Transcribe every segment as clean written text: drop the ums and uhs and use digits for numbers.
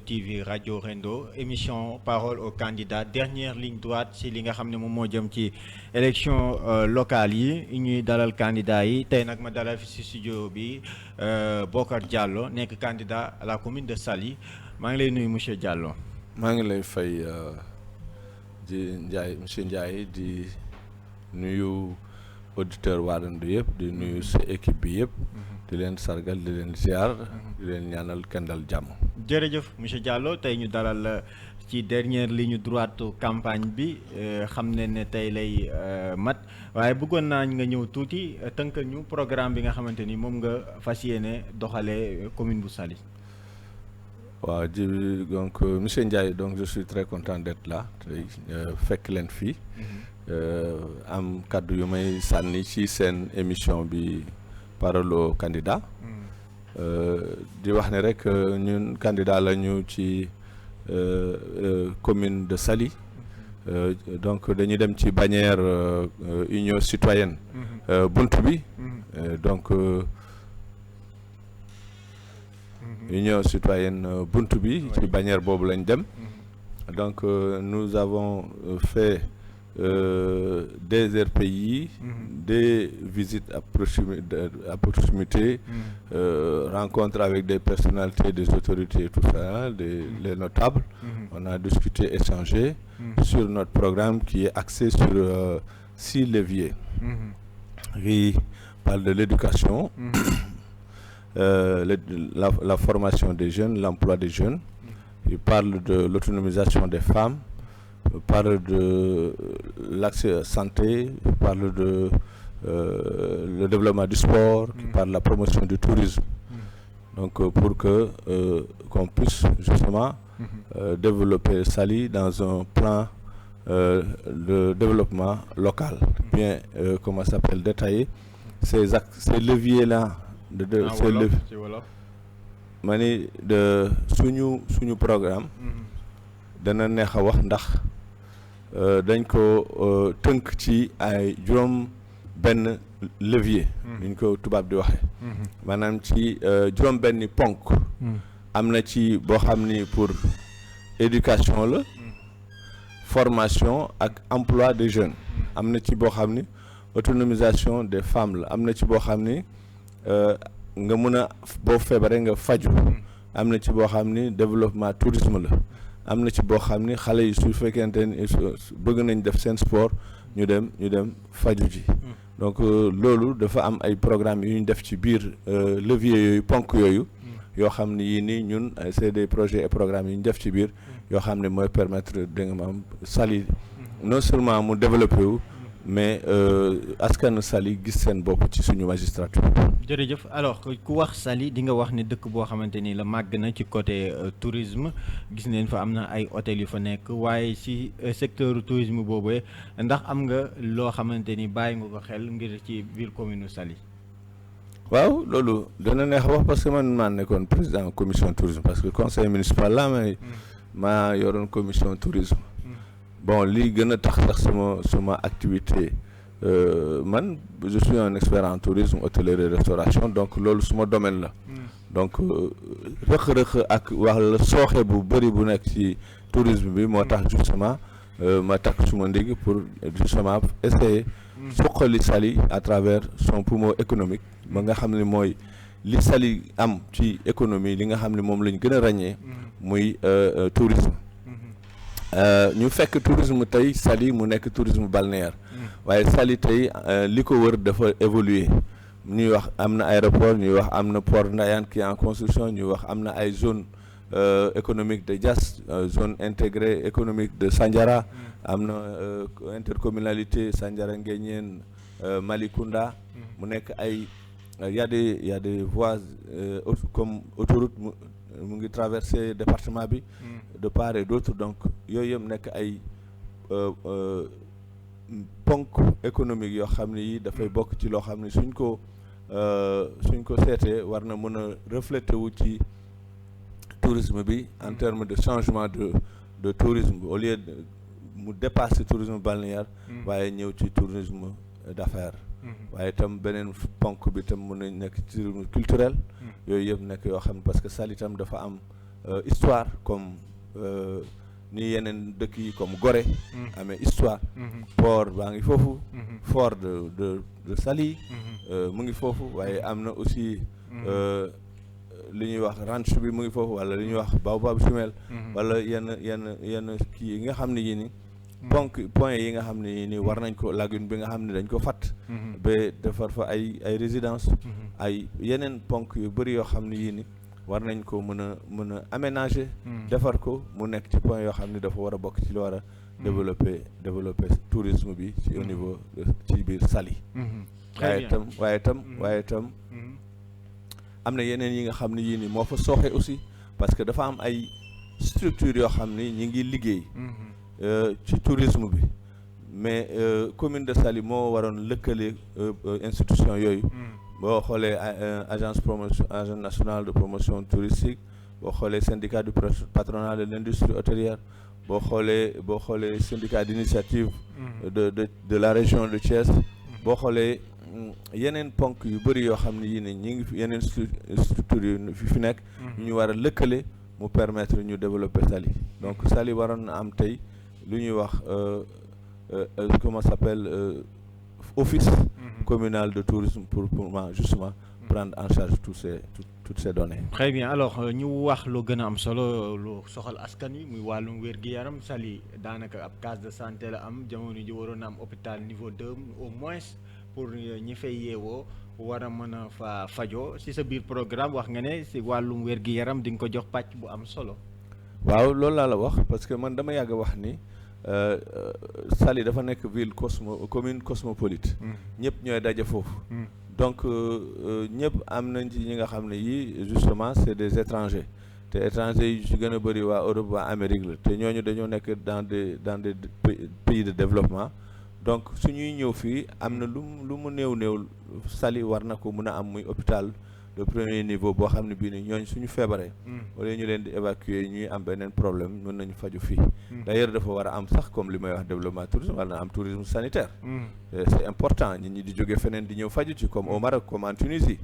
TV rajo Rendo émission parole aux candidats dernière ligne droite si li nga xam ne moom moo jëm ci élection locale yi ñuy dalal candidats yi tey nag ma dalal fi si studio bi Bocar Diallo nekk candidat à la commune de Saly maa ngi lay nuyu monsieur Diallo. maa ngi lay fay di monsieur Ndiaye di nuyu auditeur waa Rendo yëpp di nuyu sa équipe bi yëpp. di leen sargal di leen ziar di leen ñaanal kendal jàmm. jërëjëf monsieur Diallo tey ñu dalal ci dernière ligne droite campagne bi xam ne tey lay mat waaye bëggoon naa nga ñëw tuuti tënkal ñu programme bi nga xamante ni moom nga fas yéene doxalee commune bu Saly. waaw donc monsieur Ndiaye donc je suis très content d'être là tey fekk leen fii am kaddu yu may sànni ci seen émission bi. parole aux candidats di wax ne rek ñun candidat lañu ci commune de Saly donc dañuy dem ci bannière union citoyenne bunt bi donc union citoyenne bunt bi ci bannière boobu lañ dem donc nous avons fait des RPI, des visites à proximité, rencontres avec des personnalités, des autorités et tout ça, les notables. On a discuté, échangé sur notre programme qui est axé sur 6 leviers. Il parle de l'éducation, la formation des jeunes, l'emploi des jeunes. Il parle de l'autonomisation des femmes. Parle de l'accès à la santé, parle de le développement du sport, parle de la promotion du tourisme. Donc pour que qu'on puisse justement développer Saly dans un plan de développement local, bien comment ça s'appelle, détaillé. Ces leviers-là, de suñu programme, dana neex a wax ndax dañ ko tënk ci ay juróom benn levier niñ ko tubaab di waxe maanaam ci juróom benni ponk am na ci boo xam ni pour éducation la formation ak emploi des jeunes am na ci boo xam ni autonomisation des femmes la am na ci boo xam ni nga mën a boo feebaree nga faju am na ci boo xam ni développement tourisme la am na ci boo xam ni xale yi su fekkente ni bëgg nañ def seen sport ñu dem faju ji donc loolu dafa am ay programmes yu ñu def ci biir levier yooyu ponk yooyu yoo xam ni yii nii ñun c'est des projets et programmes yu ñu def ci biir yoo xam ne mooy permettre da nga am Saly non seulement mu développé wu mais askanu Saly gis seen bopp ci suñu magistrature. jërëjëf alors ku wax Saly di nga wax ne dëkk boo xamante ni la màgg na ci côté tourisme gis neen fa am na ay hôtels yu fa nekk waaye ci secteur tourisme boobu ndax am nga loo xamante ni bàyyi nga ko xel ngir ci biir commune Saly. waaw loolu dana neex wax parce que man maa nekkoon président commission tourisme parce que conseil municipal la maa yoroon commission tourisme. bon lii gën a tax sama activité man je suis un expert en tourisme hôtellerie et restauration donc loolu suma domaine la donc rëq-rëq ak wala sooxe bu bëri bu nekk ci tourisme bi moo tax justement ma takk suma ndig pour justement essayer suqali Saly à travers son poumon économique ba nga xam ne mooy li Saly am ci économie li nga xam ne moom lañ gën a ràññee muy tourisme ñu fekk tourisme tey Saly mu nekk tourisme balnéaire waaye Saly tey li ko wër dafa évoluer ñuy wax am na aéroport ñuy wax am na port Ndayane qui est en construction ñuy wax am na ay zone économique de Diass zone intégrée économique de Sandiara am na intercommunalité Sandiara Nguéniène Malicounda mu nekk ay y a des voies comme autoroute mu ngi traverser département bi de part et d'autre donc yooyu yëpp nekk ay ponk économique yoo xam ne yi dafay bokk ci loo xam ne suñ ko seetee war na mën a refléter wu ci tourisme bi en termes de changement de tourisme au lieu de mu dépasser tourisme balnéaire waaye ñëw ci tourisme d'affaires waaye itam beneen ponk bi itam mën nañ nekk ci tourisme culturel yooyu yëpp nekk yoo xam ne parce que Saly itam dafa am histoire comme ni yeneen dëkk yi comme Gorée amee histoire port baa ngi foofu fort de Saly mu ngi foofu waaye am na aussi li ñuy wax ranch bi mu ngi foofu wala li ñuy wax Baobab Jumel wala yenn kii yi nga xam ne yi ni point yi nga xam ne ni war nañ ko lagune bi nga xam ne dañ ko fatt ba defar fa ay résidence ay yeneen ponk yu bëri yoo xam ne yii ni war nañ ko mën a aménager defar ko mu nekk ci point yoo xam ne dafa war a bokk ci lu war a développer tourisme bi ci au niveau ci biir Saly waaye itam am na yeneen yi nga xam ne yii ni moo fa sooxe aussi parce que dafa am ay structures yoo xam ne ñi ngi liggéey ci tourisme bi mais commune de Saly moo waroon lëkkale institution yooyu boo xoolee agence nationale de promotion touristique boo xoolee syndicat du patronat de l'industrie hôtelière boo xoolee syndicat d'initiative de la région de Thiès boo xoolee yeneen ponk yu bëri yoo xam ne yii ne ñi ngi fi yeneen structures yu fi nekk ñu war a lëkkale mu permettre ñu développer Saly donc Saly waroon na am tey lu ñuy wax comment ça s'appelle office communal de tourisme pour justement prendre en charge toutes ces données. Très bien alors ñu wax lu gën a am solo lu soxal askan wi muy wàllum wér-gi-yaram Saly daanaka ab case de santé la am jamono ji waroon na am hôpital niveau 2 au moins pour ñi fay yeewoo war a mën a fa fajoo si sa biir programme wax nga ne si wàllum wér-gi-yaram di nga ko jox pàcc bu am solo. waaw loolu laa la wax parce que man dama yàgg wax ni Saly dafa nekk ville commune cosmopolite ñëpp ñooy daje foofu donc ñëpp am nañ ci ñi nga xam ne yii justement c'est des étrangers te étrangers yi ci gën a bëri waa Europe waa Amérique la te ñooñu dañoo nekk dans des pays de développement donc su ñuy ñëw fii am na lu mu néew Saly war na ko mën a am muy hôpital de premier niveau boo xam ne bii ni ñooñ suñu feebaree wala ñu leen di évacuer ñuy am beneen problème mën nañu faju fii d'ailleurs dafa war a am sax comme li may wax développement tourisme war na am tourisme sanitaire c'est important nit ñi di jóge feneen di ñëw faju ci comme au Maroc comme en Tunisie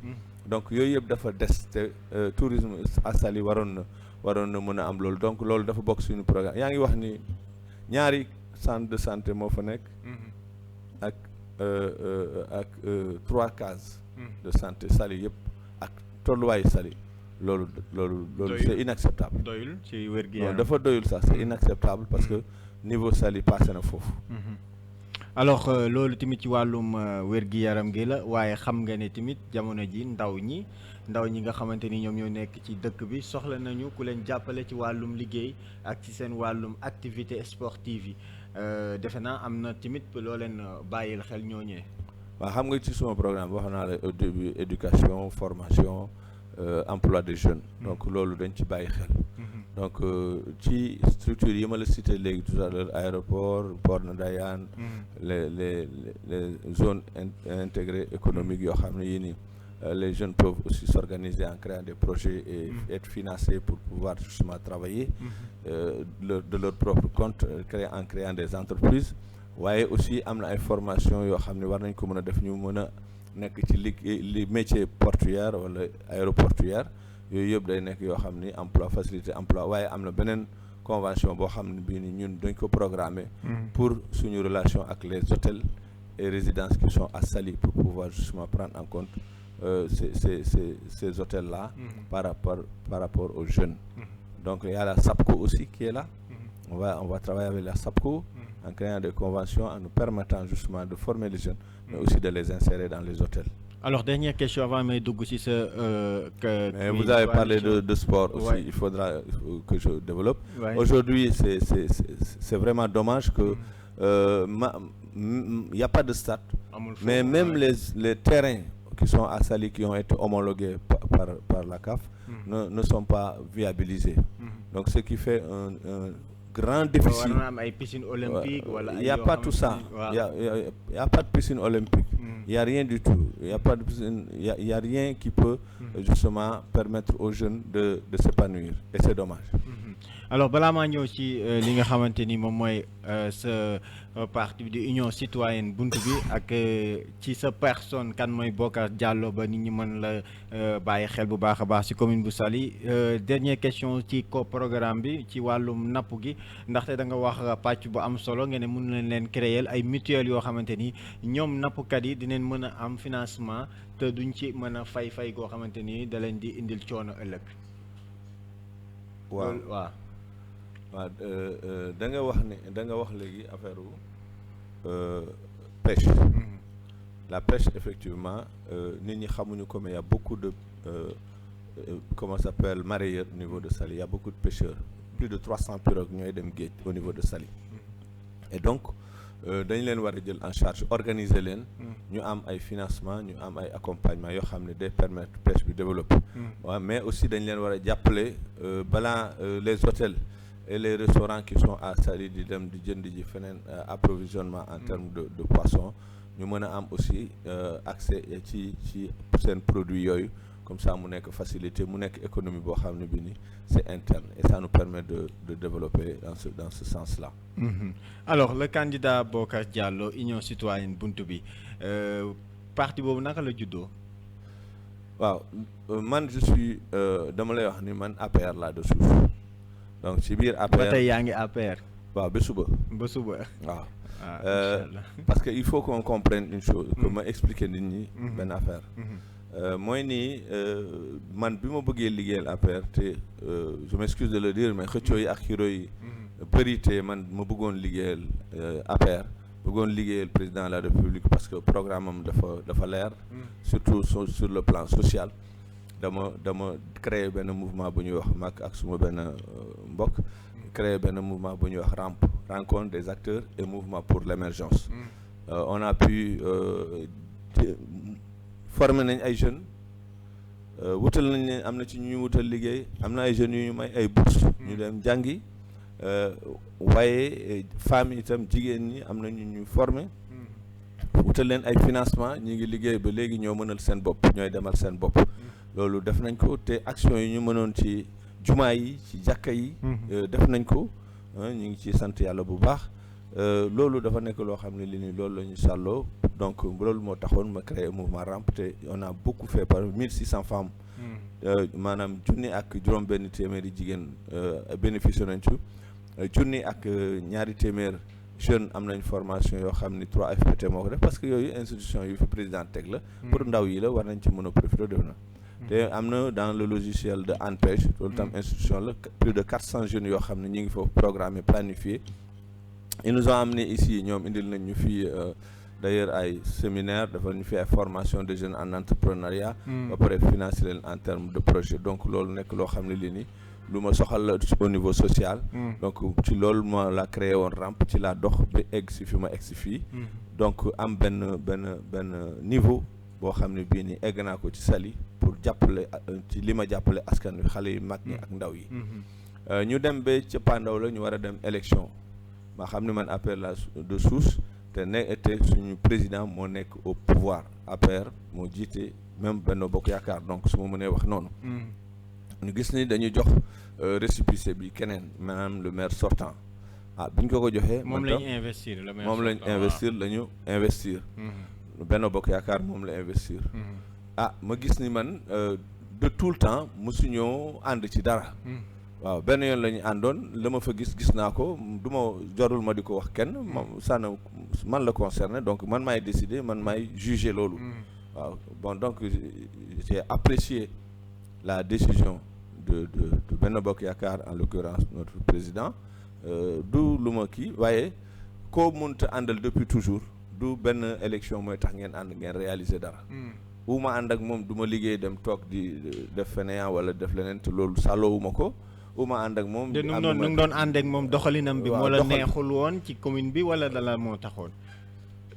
donc yooyu yëpp dafa des te tourisme à Saly waroon na mën a am loolu donc loolu dafa bokk suñu programme yaa ngi wax ni ñaari centre de santé moo fa nekk ak 3 cases de santé Saly yëpp tolluwaayu Saly loolu c'est inacceptable. doyul ci wér-gi-yaram dafa doyul sax c'est inacceptable parce que niveau Saly passé na foofu. alors loolu tamit ci wàllum wér-gi-yaram gi la waaye xam nga ne tamit jamono ji ndaw ñi nga xamante ni ñoom ñoo nekk ci dëkk bi soxla nañu ku leen jàppale ci wàllum liggéey ak ci seen wàllum activité sportive yi defe naa am na tamit loo leen bàyyil xel ñooñee. waaw xam nga ci suma programme wax naa la au début éducation formation emploi des jeunes donc loolu dañ ci bàyyi xel donc ci structures yi ma la cité léegi tout à l'heure aéroport port Ndayane les zones intégrées économiques yoo xam ne yii nii les jeunes peuvent aussi s'organiser en créant des projets et être financés pour pouvoir justement travailler de leur propre compte en créant des entreprises waaye aussi am na ay formation yoo xam ne war nañ ko mën a def ñu mën a nekk ci li métier portuaire wala aéroportuaire yooyu yëpp day nekk yoo xam ni emploi facilité emploi waaye am na beneen convention boo xam ne bii ni ñun dañ ko programmer pour suñu relation ak les hôtels et résidences qui sont à Saly pour pouvoir justement prendre en compte ces hôtels là par rapport aux jeunes donc il y a la SAPCO aussi qui est là on va travailler avec la SAPCO en créant des conventions en nous permettant justement de former les jeunes mais aussi de les insérer dans les hôtels. Alors dernière question avant may dugg ci sa mais vous avez parlé de sport aussi il faudra que je développe aujourd'hui c'est vraiment dommage que il y a pas de stade mais même les terrains qui sont à Saly qui ont été homologués par la CAF ne sont pas viabilisés donc ce qui fait un grand déficit. Il n'y a pas tout ça. Il n'y a pas de piscine olympique. Il n'y a rien du tout. Il n'y a pas de piscine. Il y a rien qui peut justement permettre aux jeunes de s'épanouir. Et c'est dommage. alors balaa maa ñëw ci li nga xamante ni moom mooy sa parti di Union Citoyenne Buntu bi ak ci sa personne kan mooy Bocar Diallo ba nit ñi mën la bàyyi xel bu baax a baax ci commune bu Saly dernière question ci ko programme bi ci wàllum napp gi ndaxte da nga wax pàcc bu am solo nga ne mën nañ leen créer ay mutuelles yoo xamante ni ñoom nappkat yi dinañ mën a am financement te duñ ci mën a fay goo xamante ni da leen di indil coono ëllëg. waaw waaw. waaw da nga wax ne da nga wax léegi affaire pêche. La pêche effectivement nit ñi xamuñu ko mais y a beaucoup de comment ça s'appelle mareyeurs au niveau de Saly, il y a beaucoup de pêcheurs, plus de 300 pirogues ñooy dem géej au niveau de Saly. Et donc dañ leen war a jël en charge organiser leen. ñu am ay financement ñu am ay accompagnement yoo xam ne day permettre pêche bi développer. waaw mais aussi dañ leen war a jàppale balaa les hôtels et les restaurants qui sont à Saly di dem di jënd ji feneen approvisionnement en termes de poisson ñu mën a am aussi accès ci seen produit yooyu comme ça mu nekk facilité mu nekk économie boo xam ne bi ni c'est interne et ça nous permet de développer dans ce sens-là. Alors le candidat Bocar Diallo Union Citoyenne Buntu bi parti boobu naka la juddoo. waaw man je suis dama lay wax ni man APR laa de suuf donc ci biir APR ba tey yaa ngi APR. waaw ba suba. ba suba. waaw. Inchallah. Parce que il faut qu'on comprenne une chose. que ma expliquer nit ñi. benn affaire. mooy nii man bi ma bëggee liggéeyal APR te je m'excuse de le dire mais xëccoo yi ak xiro yi bëri te man ma bëggoon liggéeyal APR bëggoon liggéeyal président de la République parce que programme am dafa leer surtout sur le plan social dama créer benn mouvement bu ñuy wax mag ak suma benn mbokk créer benn mouvement bu ñuy wax RAMP, rencontre des acteurs et mouvement pour l'émergence. On a pu former nañ ay jeunes wutal nañ leen am na ci ñu wutal liggéey am na ay jeunes yu ñu may ay bourses ñu dem jàngi waaye femmes itam jigéen ñi am na ñu former wutal leen ay financement ñi ngi liggéey ba léegi ñoo mënal seen bopp ñooy demal seen bopp loolu def nañ ko te action yi ñu mënoon ci jumaa yi ci jàkka yi def nañ ko ñu ngi ci sant yàlla bu baax loolu dafa nekk loo xam ne li ni loolu la ñu sàlloo donc loolu moo taxoon ma créé mouvement RAMP te on a beaucoup fait par 1600 femmes maanaam junni ak juróom benn téeméeri jigéen bénéficié nañ ci junni ak ñaari téeméer jeunes am nañ formation yoo xam ni 3FPT moo ko def parce que yooyu institution yu fi président teg la pour ndaw yi la war nañ ci mën a profiter def na te am na dans le logiciel de ANPEJ loolu tam institution la plus de 400 jeunes yoo xam ne ñu ngi foofu programmé planifié ils nous ont amené ici ñoom indil nañ ñu fii d'ailleurs ay séminaire dafa ñu fi ay formation de jeunes en entrepreneuriat ba pare financer leen en termes de projet donc loolu nekk loo xam ne lii nii lu ma soxal la au niveau social donc ci loolu ma la créé woon RAMP ci laa dox ba egg si fi ma egg si fii donc am benn niveau boo xam ne bii nii egg naa ko ci Saly pour jàppale ci li ma jàppale askan wi xale yi mag ñi ak ndaw yi ñu dem ba ca pandaw la ñu war a dem élection ma xam ne man APR la de source te suñu président moo nekk au pouvoir APR moo jiite même Benno Bokk Yaakaar donc su ma mënee wax noonu ñu gis ni dañu jox récépissé bi keneen maanaam le maire sortant bi ñu ko joxee moom lañu investir le maire moom lañu investir la ñu investir Benno Bokk Yaakaar moom la investir ma gis ni man de tout le temps mosuñoo ànd ci dara waaw benn yoon la ñu àndoon la ma fa gis naa ko du ma jorul ma di ko wax kenn moom man la concerné donc man maay décider man maay juger loolu waaw bon donc j'ai apprécié la décision de Benno Bokk Yaakaar en l'occurrence notre président du lu ma kii waaye koo mënta àndal depuis toujours du benn élection mooy tax ngeen ànd ngeen réaliser dara bu ma ànd ak moom du ma liggéey dem toog di def fainéant wala def leneen te loolu sàlloowuma ko uma ànd ak moom. nu ngi doon ànd ak moom doxalinam bi. moo la neexul woon ci commune bi wala dala moo taxoon.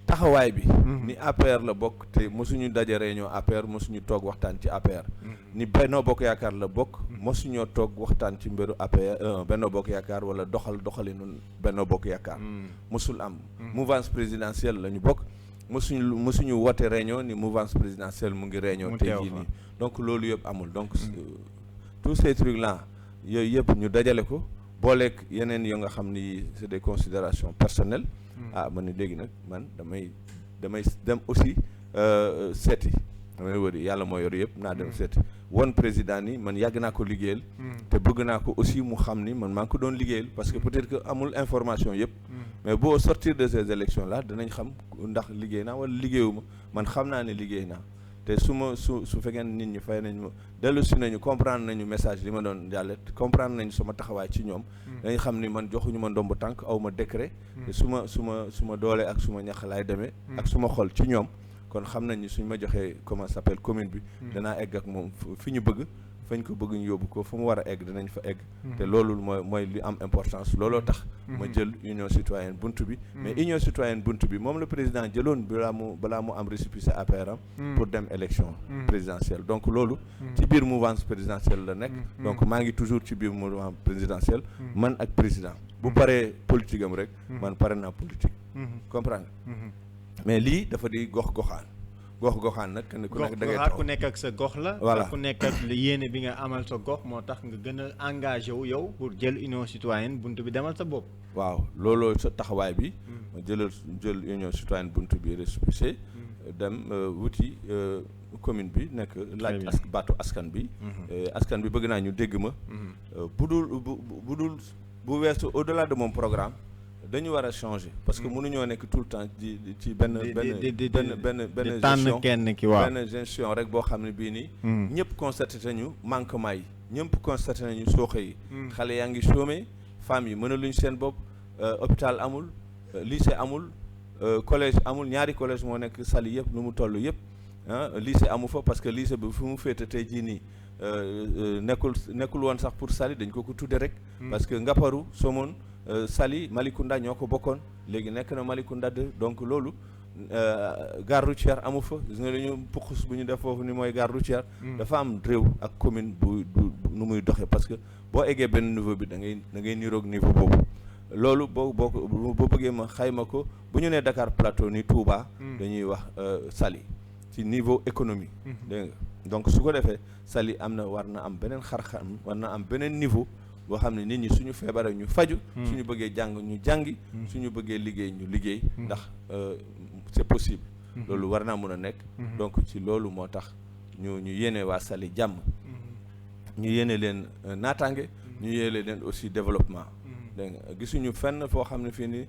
taxawaay bi. ni APR la bokk te mosuñu daje réunion APR mosuñu toog waxtaan ci APR. ni Benno Bokk Yaakaar la bokk. mosuñoo toog waxtaan ci mbiru APR Benno Bokk Yaakaar wala doxalinu Benno Bokk Yaakaar. mosul am. mouvance présidentielle la ñu bokk. mosuñu woote réunion ni mouvance présidentielle mu ngi réunion. tey jii nii donc loolu yëpp amul donc tous ces trucs là. yooyu yëpp ñu dajale ko booleeg yeneen yoo nga xam ni c'est des considérations personnelles. ma ni léegi nag man damay dem aussi seeti damay wëri yàlla moo yor yëpp naa dem seeti won président ni man yàgg naa ko liggéeyal te bëgg naa ko aussi mu xam ni man maa ngi ko doon liggéeyal parce que peut-être que amul information yëpp mais boo sortir de ces élections là danañ xam ndax liggéey naa wala liggéeyuma man xam naa ne liggéey naa te su fekkee nit ñi fay nañ ma dellu si nañu comprendre nañu message li ma doon jàllet comprendre nañu sama taxawaay ci ñoom dañ xam ni man joxuñu ma ndomb tànk aw ma décret te su ma doole ak su ma ñax laay demee ak su ma xol ci ñoom kon xam nañ ni suñ ma joxee comment ça s'appelle commune bi danaa egg ak moom fi ñu bëgg fañ ko bëgg ñu yóbbu ko fu mu war a egg dinañ fa egg te loolu mooy li am importance looloo tax ma jël union citoyenne buntu bi mais union citoyenne buntu bi moom le président jëloon balaa mu am récépissé APR am pour dem élection présidentielle donc loolu ci biir mouvance présidentielle la nekk donc maa ngi toujours ci biir mouvance présidentielle man ak président bu paree politique am rek man pare naa politique comprendre mais lii dafa di gox-goxaan nag kenn ku nekk da ngay ku nekk ak sa gox la. voilà ku nekk ak yéene bi nga amal sa gox moo tax nga gën a engagé wu yow pour jël union citoyenne buntu bi demal sa bopp. waaw looloo sa taxawaay bi. ma jël union citoyenne buntu bi récépissé dem wuti commune bi nekk laaj baatu askan bi. askan bi bëgg naa ñu dégg ma. bu weesu au-delà de mon programme. dañu war a changer parce que mënuñoo nekk tout le temps ci benn tànn kenn ki waaw benn gestion rek boo xam ne bii nii ñëpp constaté nañu manquement yi ñëpp constaté nañu sooxe yi xale yaa ngi chômé femmes yi mënaluñ seen bopp hôpital amul lycée amul collège amul ñaari collège moo nekk Saly yëpp nu mu toll yëpp lycée amu fa parce que lycée bi fu mu féete tey jii nii nekkul woon sax pour Saly dañ ko tudde rek parce que Ngaparou Somone Saly Malicounda ñoo ko bokkoon léegi nekk na Malicounda 2 donc loolu gare routière amu fa gis nga dañu puxus bu ñu def foofu ni mooy gare routière dafa am réew ak commune bu nu muy doxee parce que boo eggee benn niveau bi da ngay niroog niveau boobu loolu boo bëggee ma xayma ko bu ñu nee Dakar Plateau ni Touba dañuy wax Saly ci niveau économie dégg nga donc su ko defee Saly war na am beneen xar-xam war na am beneen niveau boo xam ne nit ñi suñu feebaree ñu faju suñu bëggee jàng ñu jàngi suñu bëggee liggéey ñu liggéey ndax c'est possible loolu war naa mën a nekk donc ci loolu moo tax ñu yéene waa Saly jàmm ñu yéene leen naataange ñu yéene leen aussi développement dégg nga gisuñu fenn foo xam ne fii ni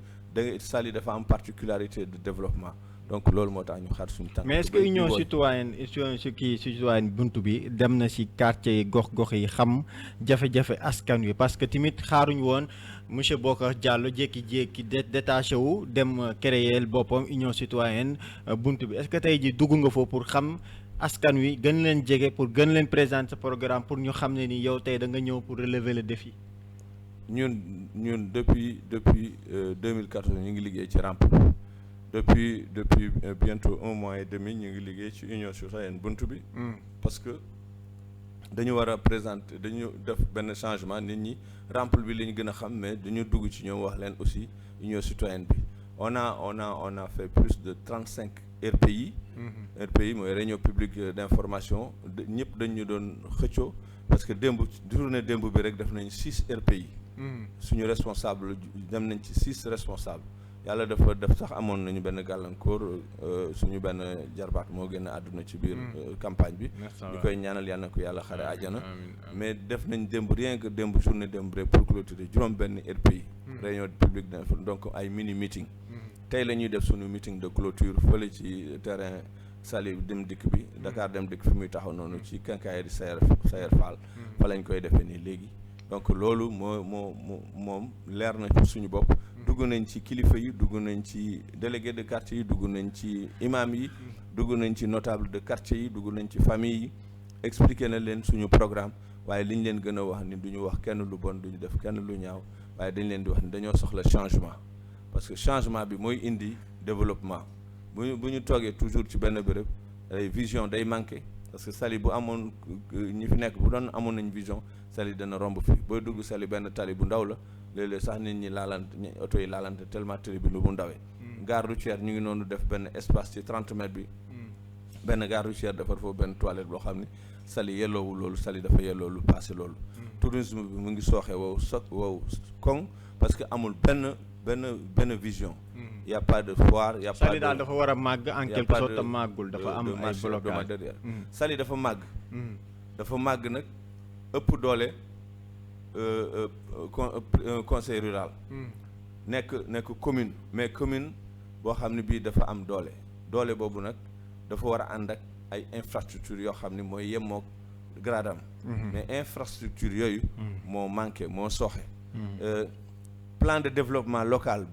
Saly dafa am particularité de développement donc loolu moo tax ñu xaar suñu tànk. mais est-ce que union citoyenne buntu bi dem na ci quartier yi gox-gox yi xam jafe-jafe askan wi parce que tamit xaaruñ woon monsieur Bocar Diallo jékki-jékki détaché wu dem créer boppam union citoyenne buntu bi est-ce que tey ji dugg nga foofu pour xam askan wi gën leen jege pour gën leen présenter programme pour ñu xam ne ni yow tey da nga ñëw pour relever le défi. ñun depuis 2014 ñu ngi liggéey ci rampe. depuis bientôt 1 mois et demi ñu ngi liggéey ci union citoyenne buntu bi parce que dañu war a présenter dañu def benn changement nit ñi rempli bi li ñu gën a xam mais dañu dugg ci ñoom wax leen aussi union citoyenne bi on a fait plus de 35 RPI RPI mooy réunion publique d'information ñëpp dañu doon xëccoo parce que journée démb bi rek def nañ 6 RPI suñu responsable dem nañ ci 6 responsables yàlla dafa def sax amoon nañu benn gàllankoor suñu benn jarbaat moo génn àdduna ci biir campagne bi ñu koy ñaanal yàlla na ko yàlla xare àjjana mais def nañ démb rien que démb journée démb rek pour clôturer juróom benn RPI réunion publique d'information donc ay mini meeting tey la ñuy def suñu meeting de clôture fële ci terrain Saly dem dikk bi Dakar dem dikk fi muy taxaw noonu ci quincaillerie Sayer Fall fa lañ koy defee nii léegi donc loolu moom leer na ci suñu bopp dugg nañ ci kilifa yi dugg nañ ci délégué de quartier yi dugg nañ ci imam yi dugg nañ ci notable de quartier yi dugg nañ ci famille yi expliqué na leen suñu programme waaye li ñu leen gën a wax ni du ñu wax kenn lu bon du ñu def kenn lu ñaaw waaye dañ leen di wax ni dañoo soxla changement parce que changement bi mooy indi développement bu ñu toogee toujours ci benn béréb ay vision day manqué parce que Saly bu amoon ñi fi nekk bu doon amoon nañ vision Saly dana romb fii booy dugg Saly benn tali bu ndaw la léeg-léeg sax nit ñi laalante oto yi laalante tellement tali bi lu mu ndawee gare routière ñu ngi noonu def benn espace ci 30 mètres bi benn gare routière defar foofu benn toilette boo xam ni Saly yelloowul loolu Saly dafa yelloo lu passé loolu tourisme bi mu ngi sooxe wow koŋ parce que amul benn vision y a pas de foire y a pas de Saly daal dafa war a màgg en quelque sorte te màggul dafa am ay blocage Saly dafa màgg nag ëpp doole conseil rural nekk commune mais commune boo xam ne bii dafa am doole boobu nag dafa war a ànd ak ay infrastructure yoo xam ne mooy yemook gradam mais infrastructure yooyu moo manqué moo sooxe plan de développement local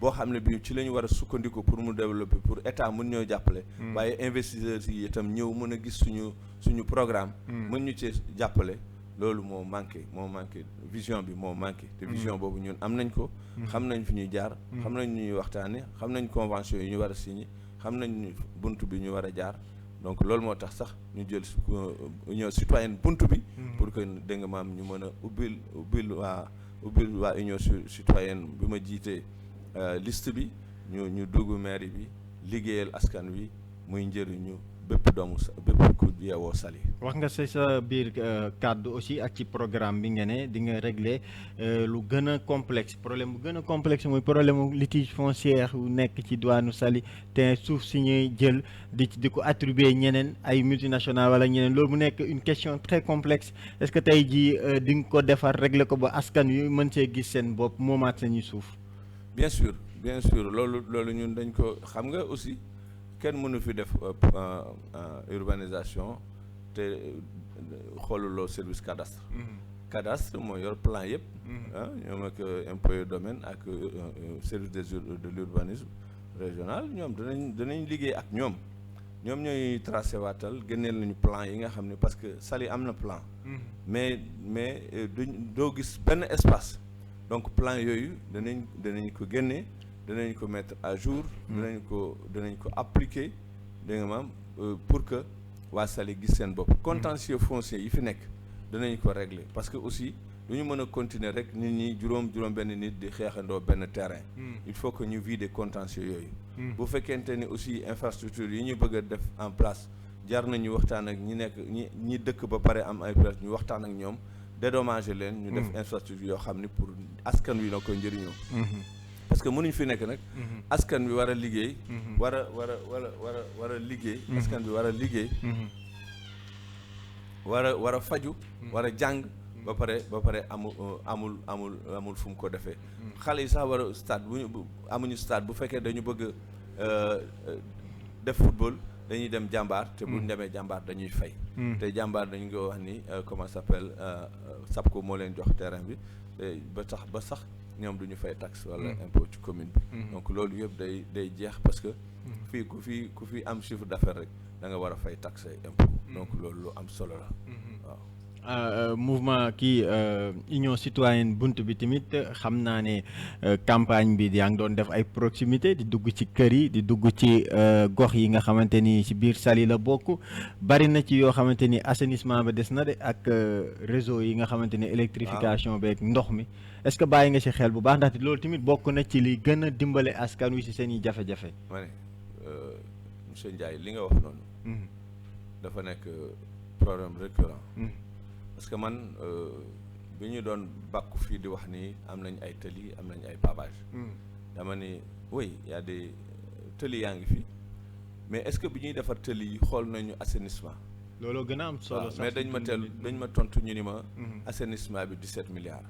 boo xam ne bii ci la ñu war a sukkandiku pour mu développer pour état mën ñoo jàppale waaye investisseurs yi itam ñëw mën a gis suñu programme mën ñu ci jàppale loolu moo manqué vision bi moo manqué te vision boobu ñun am nañ ko xam nañ fi ñuy jaar xam nañ ñuy waxtaane xam nañ convention yi ñu war a signé xam nañ bunt bi ñu war a jaar donc loolu moo tax sax ñu jël union citoyenne bunt bi pour que dégg nga maam ñu mën a ubbil waa union citoyenne bi ma jiitee liste bi ñu dugg mairie bi liggéeyal askan wi muy njëriñu bépp ku yeewoo Saly. wax nga sa biir kàddu aussi ak ci programme bi nga ne di nga régler lu gën a complexe problème bu gën a complexe mooy problème litige foncière yu nekk ci diwaanu Saly te suuf si ñuy jël di ko attribuer ñeneen ay multinationales wala ñeneen loolu mu nekk une question très complexe est-ce que tey jii di nga ko defar régler ko ba askan wi mën see gis seen bopp moomaat sañuy suuf. bien sûr loolu ñun dañ ko xam nga aussi. kenn mënu fi def urbanisation te xooluloo service cadastre cadastre mooy yor plan yëpp ñoom ak impôt et domaine ak service de l'urbanisme régional ñoom danañ liggéey ak ñoom ñooy tracé waatal génneel nañu plan yi nga xam ne parce que Saly am na plan mais doo gis benn espace donc plan yooyu danañ ko génnee danañ ko mettre à jour danañ ko appliquer dégg nga maam pour que waa Saly gis seen bopp contentieux foncier yi fi nekk danañ ko régler parce que aussi du ñu mën a continuer rek nit ñi juróom benn nit di xeexandoo benn terrain il faut que ñu vider contentieux yooyu bu fekkente ni aussi infrastructure yi ñu bëgg a def en place jar nañu waxtaan ak ñi dëkk ba pare am ay place ñu waxtaan ak ñoom dédommager leen ñu def infrastructure yoo xam ni pour askan wi na ko njëriñoo parce que mënuñ fi nekk nag askan bi war a liggéey war a liggéey askan bi war a liggéey war a faju war a jàng ba pare amul fu mu ko defee xale yi sax war a stade amuñu stade bu fekkee dañu bëgg def football dañuy dem jàmbaar te buñ demee jàmbaar dañuy fay te jàmbaar dañu ko wax ni comment ça s'appelle SAPCO moo leen jox terrain bi ba sax ñoom duñu fay taxe wala impôt ci commune bi donc loolu yëpp day jeex parce que fii ku fi am chiffre d'affaires rek da nga war a fay taxe impôt donc loolu lu am solo la waaw mouvement union citoyenne bunt bi tamit xam naa ne campagne bi yaa ngi doon def ay proximité di dugg ci kër yi di dugg ci gox yi nga xamante ni ci biir Saly la bokk bari na ci yoo xamante ni assainissement ba des na de ak réseau yi nga xamante ni électrification beeg ndox mi est-ce que bàyyi nga ci xel bu baax ndaxte loolu tamit bokk na ci li gën a dimbale askan wi ci seen i jafe-jafe. ma ne monsieur Ndiaye li nga wax noonu dafa nekk problème récurrent parce que man bi ñu doon bàkku fii di wax ni am nañ ay tëli am nañ ay pavage dama ni oui y a des tëli yaa ngi fi mais est-ce que bi ñuy defar tëli yi xool nañu assainissement looloo gën a am solo sax mais dañ ma tontu ñu ni ma assainissement bi 17 milliards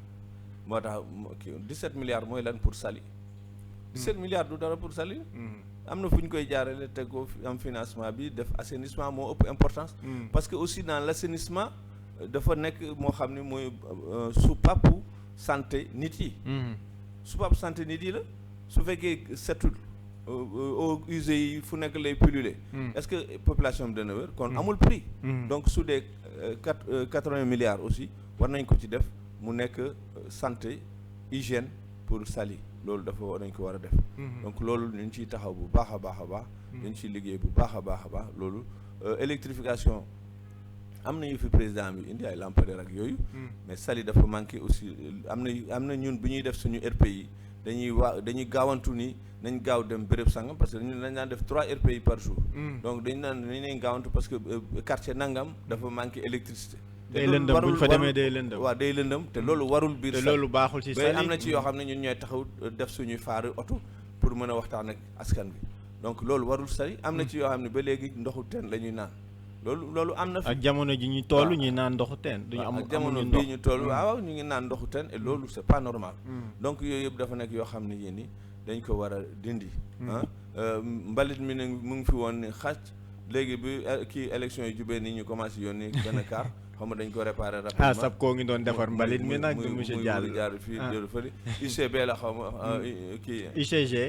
moo tax 17 milliards mooy lan pour Saly 17 milliards du dara pour Saly am na fu ñu koy jaarale te ko am financement bi def assainissement moo ëpp importance parce que aussi dans l'assainissement dafa nekk moo xam ne mooy soupape santé nit yi soupape santé nit yi la su fekkee setul eaux usées yi fu nekk lay pulluler est-ce que population bi dana wér kon amul prix donc su dee 80 milliards aussi war nañ ko ci def mu nekk santé hygiène pour Saly loolu dañ ko war a def donc loolu ñu ciy taxaw bu baax a baax ñu ciy liggéey bu baax a baax loolu électrification am nañu fi président bi indi ay lampadaires ak yooyu mais Saly dafa manqué aussi am na ñun bu ñuy def suñu RPI dañuy gaawantu ni nañ gaaw dem béréb sangam parce que dañ daan def 3 RPI par jour. Donc dañ leen gaawantu parce que quartier nangam dafa manqué électricité. day lëndëm bu ñu fa demee day lëndëm. waaw day lëndëm te loolu warul biir. te loolu baaxul ci Saly am na ci yoo xam ne ñun ñooy taxaw def suñuy faari oto pour mën a waxtaan ak askan bi donc loolu warul Saly am na ci yoo xam ne ba léegi ndoxu teen la ñuy naan loolu am na fi. ak jamono ji ñu toll ñuy naan ndoxu teen. duñu am ak jamono bii ñu toll waaw ñu ngi naan ndoxu teen et loolu c'est pas normal. Donc yooyu yëpp dafa nekk yoo xam ne yéen ni dañ ko war a dindi. Mbalit mi ne mu ngi fi woon ni xàcc léegi bi kii élection yi jubee ni ñu commencé yónni benn car xam nga dañ ko réparé rapidement. sab koo ngi doon defar mbalit mi nag monsieur Diallo jaar fii jël fële UCB la xaw ma kii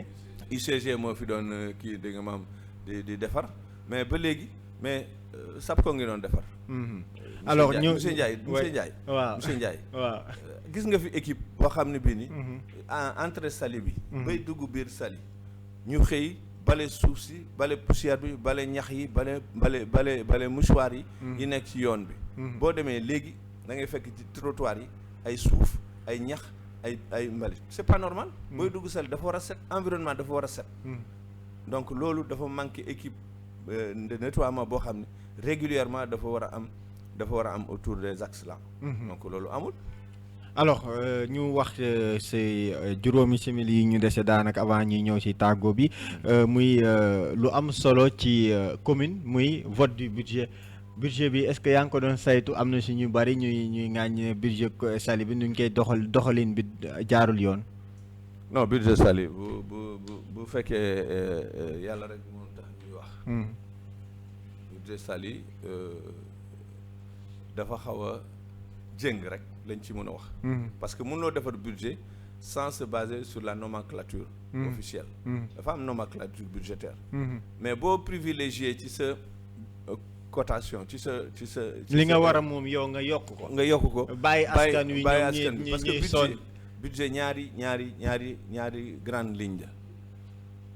UCG moo fi doon kii dégg nga maam di defar mais ba léegi mais sab koo ngi doon defar. alors ñu monsieur Ndiaye waaw monsieur Ndiaye waaw gis nga fi équipe boo xam ne bii ni entrée Saly bi bay dugg biir Saly ñu xëy bale suuf si bale poussière bi bale ñax yi bale mouchoir yi nekk ci yoon bi boo demee léegi da ngay fekk ci trottoir yi ay suuf ay ñax ay mbalit c'est pas normal booy dugg Saly dafa war a set environnement dafa war a set donc loolu dafa manqué équipe de nettoiement boo xam ne régulièrement dafa war a am autour des axes là donc loolu amul. alors ñu wax si juróomi simili yi ñu dese daanaka avant ñuy ñëw si tàggo bi muy lu am solo ci commune muy vote du budget bi est-ce que yaa ngi ko doon saytu am na si ñu bari ñuy ŋàññ budget Saly bi nu ñu koy doxalin bi jaarul yoon. non budget Saly bu fekkee yàlla rek moo tax ñuy wax. budget Saly dafa xaw a jëng rek lañ ci mën a wax. parce que mënuloo defar budget sans se baser sur la nomenclature officielle. dafa am nomenclature budgétaire. mais boo privilégié ci sa cotation ci sa. li nga war a moom yow nga yokk ko. bàyyi askan wi ñoom ñi parce que budget ñaari grande ligne la.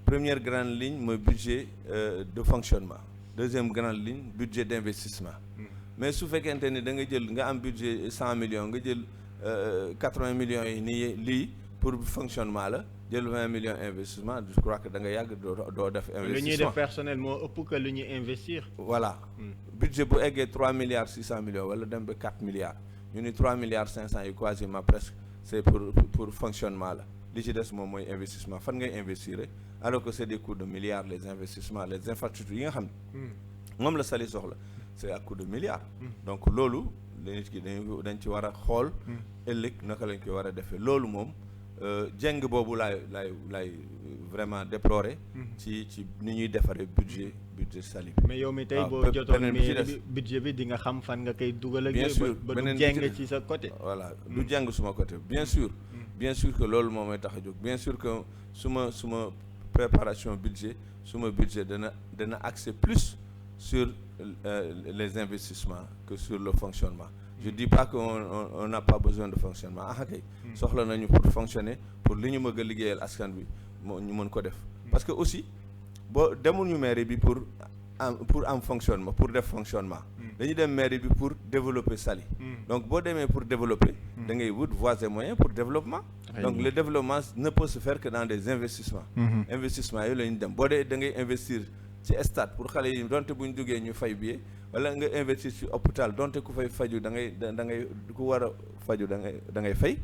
Première grande ligne mooy budget de fonctionnement. Deuxième grande ligne budget d'investissement. Mais su fekkente ni da nga am budget 100 millions nga jël 80 millions yi nii lii pour fonctionnement la jël 20 millions investissement je crois que da nga yàgg doo def investissement. lu ñuy def personnel moo ëpp que lu ñuy investir. voilà budget bu eggee 3 milliards 600 millions wala dem ba 4 milliards ñu ni 3 milliards 500 yi quasiment presque c'est pour fonctionnement la li ci des moom mooy investissement fan ngay investir alors que c'est des coûts de milliards les investissements les infrastructures yi nga xam ne moom la Saly soxla. c'est à coup de milliards. Donc loolu nit ki dañ ci war a xool ëllëg naka lañ koy war a defee loolu moom jeng boobu laay vraiment déplorer ci ni ñuy defaree budget Saly bi. mais yow mi tey boo jotoon budget bi di nga xam fan nga koy dugal ak. bien sûr ba du jeng ci sa côté. voilà du jeng suma côté bien sûr que loolu moom mooy tax a jóg bien sûr que suma préparation budget suma budget dana axer plus sur les investissements que sur le fonctionnement. Je dis pas qu'on n'a pas besoin de fonctionnement kay soxla nañu pour fonctionner pour li ñu bëgg a liggéeyal askan bi ñu mën ko def parce que aussi boo demuñu mairie bi pour am fonctionnement pour def fonctionnement dañu dem mairie bi pour développer Saly donc boo demee pour développer da ngay wut voies et moyens pour développement donc le développement ne peut se faire que dans des investissements investissement yooyu la ñu dem boo dee da ngay investir ci stade pour xale yi donte bu ñu duggee ñu fay billet wala nga investir ci hôpital donte ku fay faju da ngay ku war a faju da ngay fay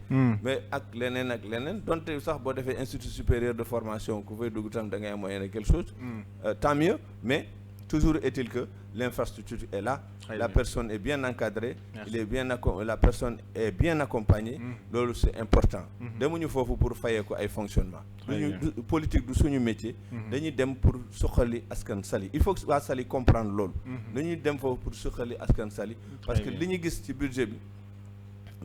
mais ak leneen donte sax boo defee institut supérieur de formation ku fay dugg tam da ngay am moyen de quelque chose tant mieux mais toujours est-il que l'infrastructure est là la personne est bien encadrée la personne est bien accompagnée loolu c'est important demuñu foofu pour fayee ko ay fonctionnement politique du suñu métier dañuy dem pour suqali askan Saly il faut que waa Saly comprendre loolu dañuy dem foofu pour suqali askan Saly parce que li ñu gis ci budget bi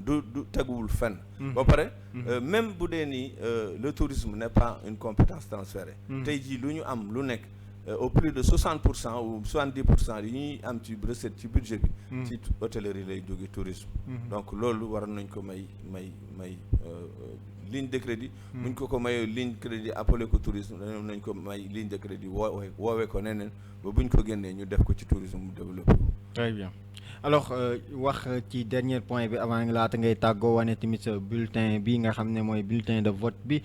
du teguwul fenn ba pare même bu dee ni le tourisme n'est pas une compétence transférée tey jii lu ñu am lu nekk au plus de 60% ou 70% yi ñuy am ci recette ci budget bi ci hôtellerie lay jóge tourisme donc loolu war nañ ko may ligne de crédit buñ ko mayee ligne crédit appelé ko tourisme dañoo nañ ko may ligne de crédit woowee ko neneen ba buñ ko génnee ñu def ko ci tourisme mu développé très bien alors wax ci dernier point bi avant laata ngay tàggoo wane tamit sa bulletin bi nga xam ne mooy bulletin de vote bi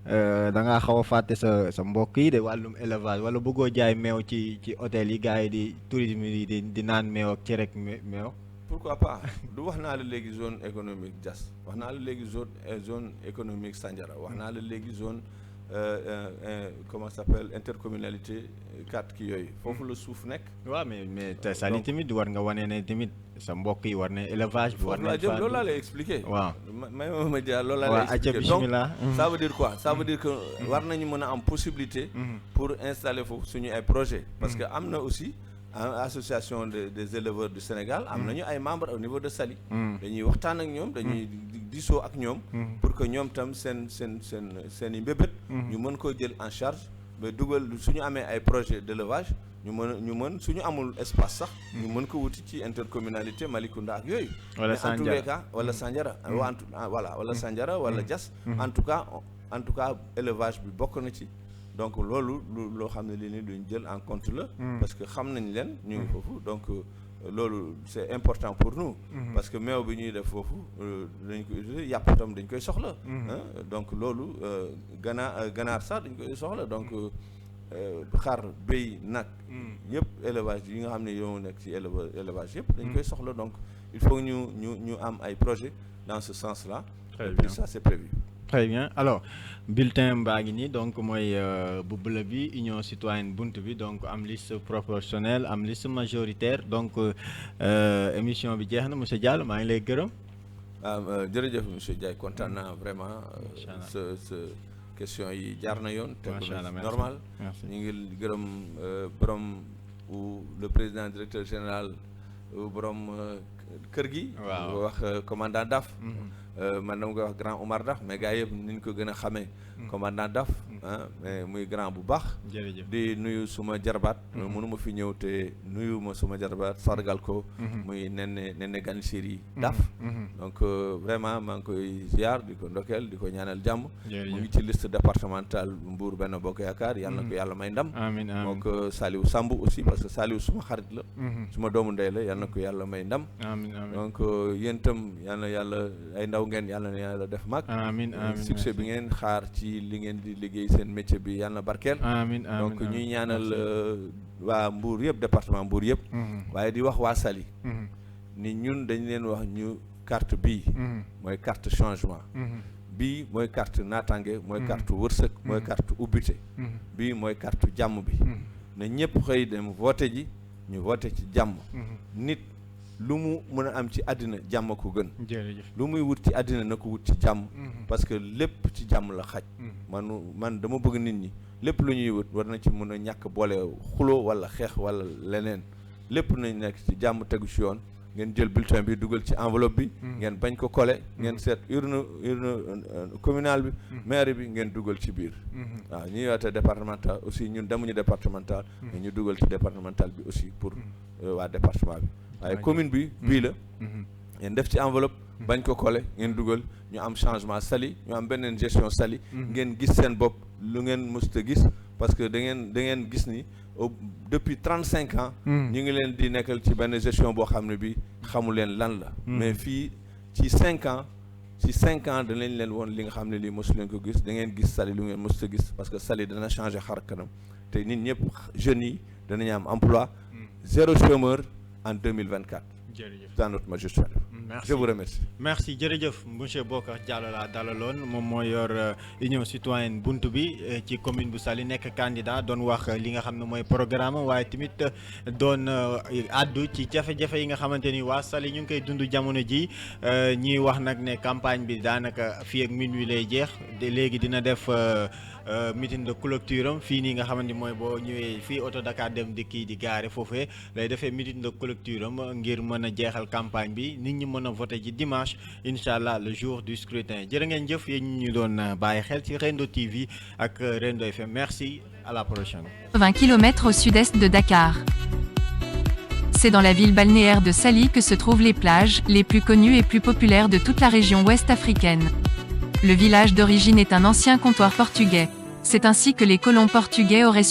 da ngaa xaw a fàtte sa mbokk yi de wàllum élevage wala bëggoo jaay meew ci hôtel yi gars yi di tourisme yi di naan meew ak cere ak meew. pourquoi pas du wax naa la léegi zone économique Diass wax naa la léegi zone économique Sandiara wax naa la léegi zone comment ça s'appelle intercommunalité 4 kii yooyu foofu la suuf nekk. waaw mais te Saly tamit war nga wane ne tamit sa mbokk yi war ne élevage bi war nañ fa loolu laa lay expliquer. waaw ma jaar loolu laa lay expliquer donc ça veut dire quoi ça veut dire que war nañu mën a am possibilité pour installer foofu suñu ay projet parce que am na aussi association des éleveurs du Sénégal am nañu ay membres au niveau de Saly dañuy waxtaan ak ñoom dañuy diisoo ak ñoom pour que ñoom tam seen i mbébét ñu mën koo jël en charge ba dugal suñu amee ay projet d'élevage ñu mën suñu amul espace sax ñu mën ko wuti ci intercommunalité Malicounda ak yooyu wala mais en tous les cas wala Sandiara voilà wala Sandiara wala Diass en tout cas élevage bi bokk na ci donc loolu loo xam ne lii nii luñ jël en compte la parce que xam nañ leen ñu ngi foofu donc loolu c'est important pour nous parce que meew bi ñuy def foofu dañ koy utiliser yàpp tam dañ koy soxla donc loolu ganaar sax dañ koy soxla donc xar béy nag yëpp élevage yi nga xam ne yow nekk ci élevage yëpp dañ koy soxla donc il faut ñu am ay projets dans ce sens-là et puis ça c'est prévu. Très bien alors bulletin baa ngi nii donc mooy bu bleu bi union citoyenne bunt bi donc am liste proportionnelle am liste majoritaire donc émission bi jeex na monsieur Diallo maa ngi lay gërëm. jërëjëf monsieur Diaye kontaan naa vraiment. sa question yi jaar na yoon. macha allah normal. ñu ngi gërëm borom ou le président directeur général borom kër gi. waaw wax commandant DAF. man dama koy wax grand Omar Daf mais gars yëpp ni ñu ko gën a xamee commandant Daf mais muy grand bu baax di nuyu suma jarbaat mënuma fi ñëw te nuyu ma suma jarbaat sargal ko muy nenne Ganchiri Daf donc vraiment maa ngi koy ziar di ko ndokkeel di ko ñaanal jàmm mu ngi ci liste départementale Mbour Benno Bokk Yaakaar yàlla na ko yàlla may ndam moo ko Saliou Samb aussi parce que Saliou suma xarit la suma doomu ndey la yàlla na ko yàlla may ndam donc yéen itam yàlla ay ndaw ngeen yàlla na yàlla def mag amiin succès bi ngeen xaar ci li ngeen di liggéey seen métier bi yàlla na barkeel donc ñuy ñaanal waa Mbour yëpp département Mbour yëpp waaye di wax waa Saly ni ñun dañ leen wax ñu carte bii mooy carte changement bii mooy carte naataange mooy carte wërsëg mooy carte ubbite bii mooy carte jàmm bi na ñëpp xëy dem voté ji ñu voté ci jàmm nit lu mu mën a am ci àddina jàmm ko gën lu muy wut ci àddina na ko wut ci jàmm parce que lépp ci jàmm la xaj man dama bëgg nit ñi lépp lu ñuy wut war na ci mën a ñàkk boole xuloo wala xeex wala leneen lépp nañ nekk ci jàmm tegu ci yoon ngeen jël bulletin bi dugal ci enveloppe bi ngeen bañ ko coller ngeen seet urne communal bi maire bi ngeen dugal ci biir waaw ñuy woote départemental aussi ñun demuñu départemental mais ñu dugal ci départemental bi aussi pour waa département bi waaye commune bi bii la ngeen def ci enveloppe bañ ko coller ngeen dugal ñu am changement Saly ñu am beneen gestion Saly ngeen gis seen bopp lu ngeen mësta gis parce que da ngeen gis ni depuis 35 ans ñu ngi leen di nekkal ci benn gestion boo xam ne bi xamu leen lan la mais fii ci 5 ans danañ leen woon li nga xam ne lii mosu leen ko gis da ngeen gis Saly lu ngeen mësta gis parce que Saly dana changer xar kanam te nit ñëpp jeunes yi danañu am emploi 0 chômeur en 2024 dans notre magistrat. Merci. Je vous remercie. Merci jërëjëf monsieur Bocar Diallo laa dalaloon moom moo yor union citoyenne buntu bi ci commune bu Saly nekk candidat doon wax li nga xam ne mooy programme waaye tamit doon addu ci jafe-jafe yi nga xamante ni waa Saly ñu ngi koy dund jamono ji ñiy wax nag ne campagne bi daanaka fii ak minuit lay jeex léegi dina def meeting de clôture am fii nii nga xamante ni mooy boo ñëwee fii auto Dakar dem di kii di gaare foofee lay defee meeting de clôture am ngir mën a jeexal campagne bi nit ñi mën a voté ji dimanche incha allah le jour du scrutin jërë ngeen jëf yéen ñu doon bàyyi xel ci Rendo TV ak Rendo FM merci à la prochaine. 20 km au sud-est de Dakar. C'est dans la ville balnéaire de Saly que se trouvent les plages les plus connues et plus populaires de toute la région ouest africaine. Le village d'origine est un ancien comptoir portugais. C'est ainsi que les colons portugais auraient